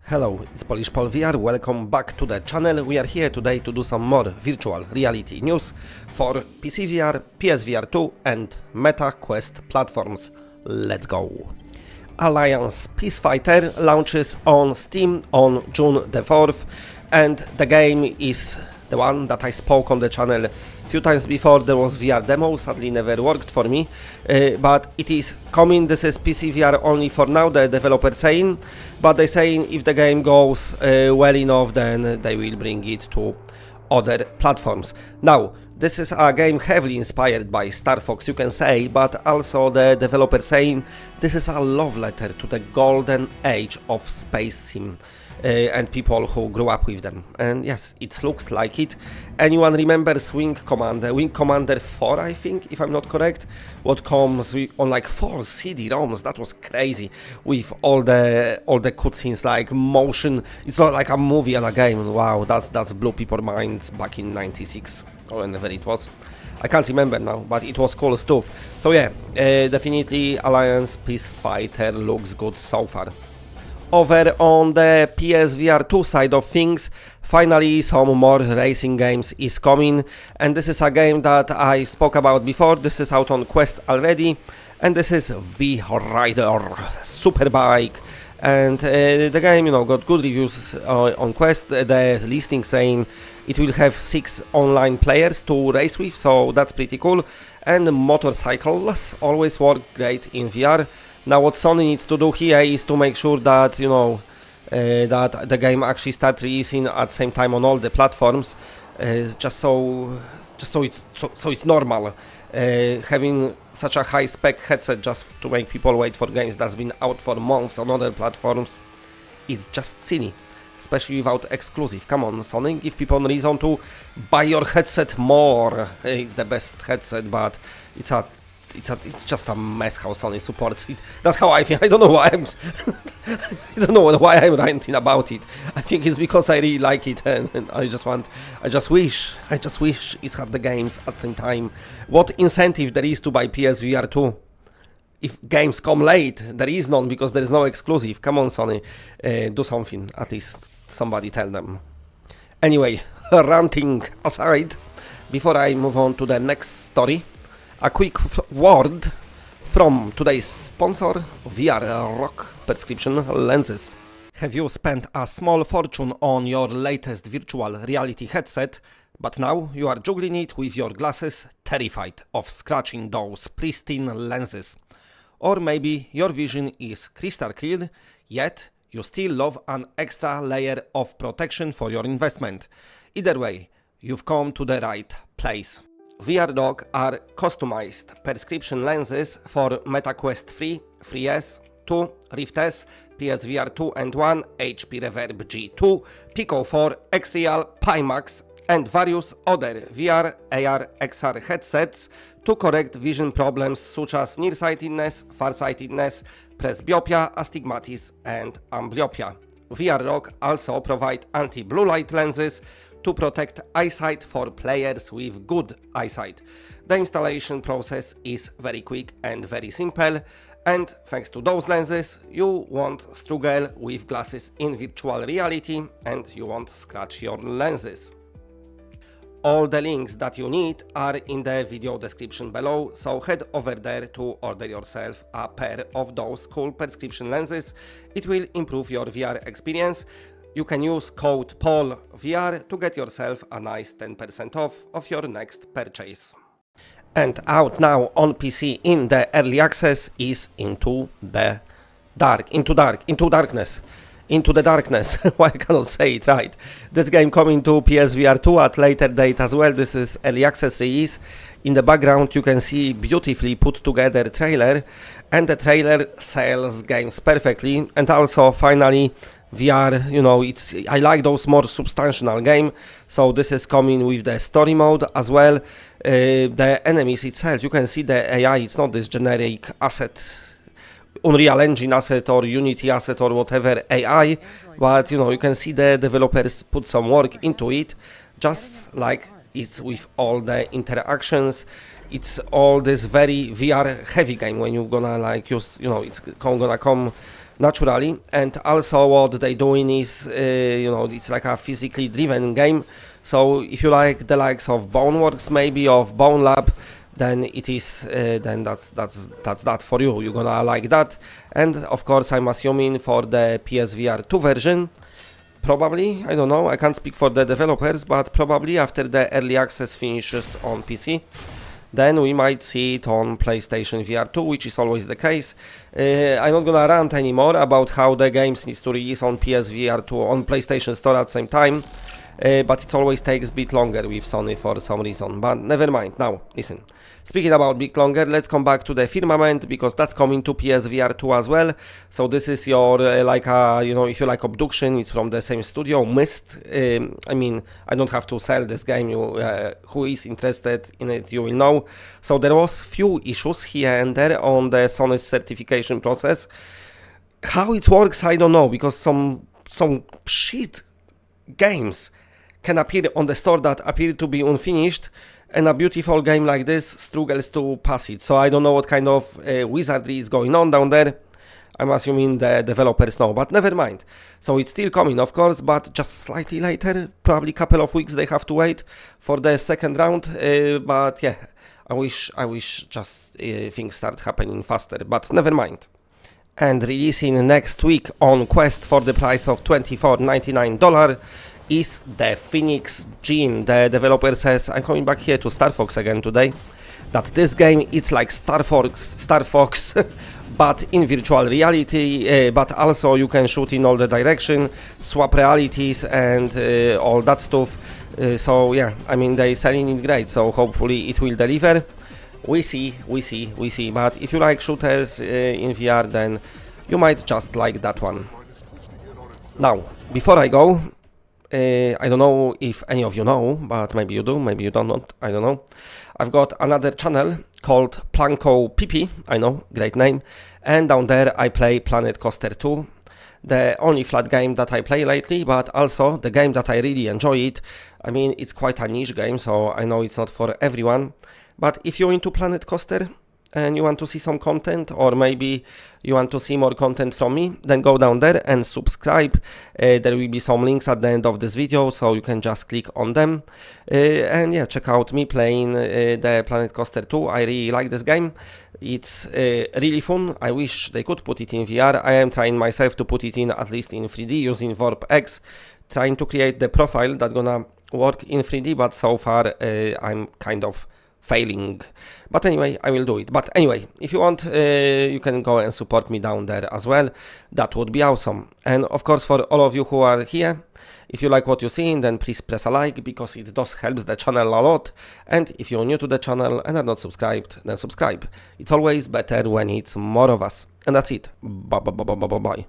Hello, it's Polish Paul VR, welcome back to the channel. We are here today to do some more virtual reality news for PCVR, PSVR2 and Meta Quest platforms. Let's go! Alliance Peace Fighter launches on Steam on June the 4th, and the game is the one that I spoke on the channel a few times before. There was VR demo, sadly never worked for me, but it is coming. This is PCVR only for now, the developer saying, but they saying if the game goes well enough, then they will bring it to other platforms. Now, this is a game heavily inspired by Star Fox, you can say, but also the developer saying this is a love letter to the golden age of space sim. And people who grew up with them, and yes, it looks like it. Anyone remembers Wing Commander 4, I think, if I'm not correct, what comes on like 4 CD-ROMs? That was crazy, with all the cutscenes, like motion. It's not like a movie and a game. Wow, that's blew people's minds back in '96 or whenever it was. I can't remember now, but it was cool stuff. So yeah, definitely Alliance Peace Fighter looks good so far. Over on the PSVR2 side of things, finally some more racing games is coming, and this is a game that I spoke about before. This is out on Quest already, and this is the Rider Superbike. And the game, got good reviews on Quest. The listing saying it will have 6 online players to race with, so that's pretty cool. And motorcycles always work great in VR. Now what Sony needs to do here is to make sure that, that the game actually starts releasing at the same time on all the platforms, just so it's normal. Having such a high spec headset just to make people wait for games that's been out for months on other platforms is just silly, especially without exclusive. Come on, Sony, give people a reason to buy your headset more. It's the best headset, but it's just a mess how Sony supports it. That's how I feel. I don't know why I'm ranting about it. I think it's because I really like it, and I just wish it had the games at the same time. What incentive there is to buy PSVR2? If games come late, there is none because there is no exclusive. Come on, Sony, do something. At least somebody tell them. Anyway, ranting aside, before I move on to the next story, a quick word from today's sponsor, VR prescription lenses. Have you spent a small fortune on your latest virtual reality headset, but now you are juggling it with your glasses, terrified of scratching those pristine lenses? Or maybe your vision is crystal clear, yet you still love an extra layer of protection for your investment. Either way, you've come to the right place. VR are customized prescription lenses for Meta Quest 3, 3S, 2, Rift S, PSVR 2 and 1, HP Reverb G2, Pico 4, X-Real, Pimax and various other VR, AR, XR headsets to correct vision problems such as nearsightedness, farsightedness, presbyopia, astigmatism and amblyopia. VR also provide anti-blue light lenses to protect eyesight for players with good eyesight. The installation process is very quick and very simple, and thanks to those lenses you won't struggle with glasses in virtual reality and you won't scratch your lenses. All the links that you need are in the video description below, so head over there to order yourself a pair of those cool prescription lenses. It will improve your VR experience. You can use code PAULVR to get yourself a nice 10% off of your next purchase. And out now on PC in the early access is Into the Darkness. Why I cannot say it right. This game coming to PSVR2 at later date as well. This is early access release. In the background you can see beautifully put together trailer, and the trailer sells games perfectly. And also finally VR, I like those more substantial game, so this is coming with the story mode as well. The enemies itself, you can see the AI, it's not this generic asset, Unreal Engine asset or Unity asset or whatever AI, but you can see the developers put some work into it, just like it's with all the interactions. It's all this very VR heavy game when you're gonna use, it's gonna come naturally. And also what they doing is, you know, it's like a physically driven game. So if you like the likes of Boneworks, maybe of Bone Lab, then it is, then that's that for you. You're gonna like that. And of course, I'm assuming for the PSVR2 version, probably, I don't know, I can't speak for the developers, but probably after the early access finishes on PC, then we might see it on PlayStation VR2, which is always the case. I'm not gonna rant anymore about how the games needs to release on PSVR2 on PlayStation Store at the same time, but it always takes a bit longer with Sony for some reason, but never mind. Now, listen, speaking about bit longer, let's come back to the Firmament, because that's coming to PSVR2 as well. So this is your, like a, you know, if you like Obduction, it's from the same studio, Myst. I mean, I don't have to sell this game, you, who is interested in it, you will know. So there was few issues here and there on the Sony's certification process. How it works, I don't know, because some shit games can appear on the store that appear to be unfinished, and a beautiful game like this struggles to pass it. So I don't know what kind of wizardry is going on down there. I'm assuming the developers know, but never mind. So it's still coming, of course, but just slightly later, probably a couple of weeks they have to wait for the second round. But yeah, I wish just things start happening faster, but never mind. And releasing next week on Quest for the price of $24.99 is the Phoenix Gene. The developer says, I'm coming back here to Star Fox again today, that this game it's like Star Fox but in virtual reality, but also you can shoot in all the direction, swap realities and all that stuff. So yeah, I mean, they selling it great, so hopefully it will deliver. We see, but if you like shooters in VR, then you might just like that one. Now, before I go, I don't know if any of you know, but maybe you do, maybe you don't, I don't know. I've got another channel called Planko PP, I know, great name, and down there I play Planet Coaster 2, the only flat game that I play lately, but also the game that I really enjoy it. I mean, it's quite a niche game, so I know it's not for everyone, but if you're into Planet Coaster and you want to see some content, or maybe you want to see more content from me, then go down there and subscribe. There will be some links at the end of this video, so you can just click on them. And yeah, check out me playing the Planet Coaster 2. I really like this game. It's really fun. I wish they could put it in VR. I am trying myself to put it in at least in 3D using VorpX, trying to create the profile that's gonna work in 3D, but so far I'm kind of failing. But anyway, I will do it. But anyway, if you want, you can go and support me down there as well. That would be awesome. And of course, for all of you who are here, if you like what you're seeing, then please press a like, because it does help the channel a lot. And if you're new to the channel and are not subscribed, then subscribe. It's always better when it's more of us. And that's it. Bye.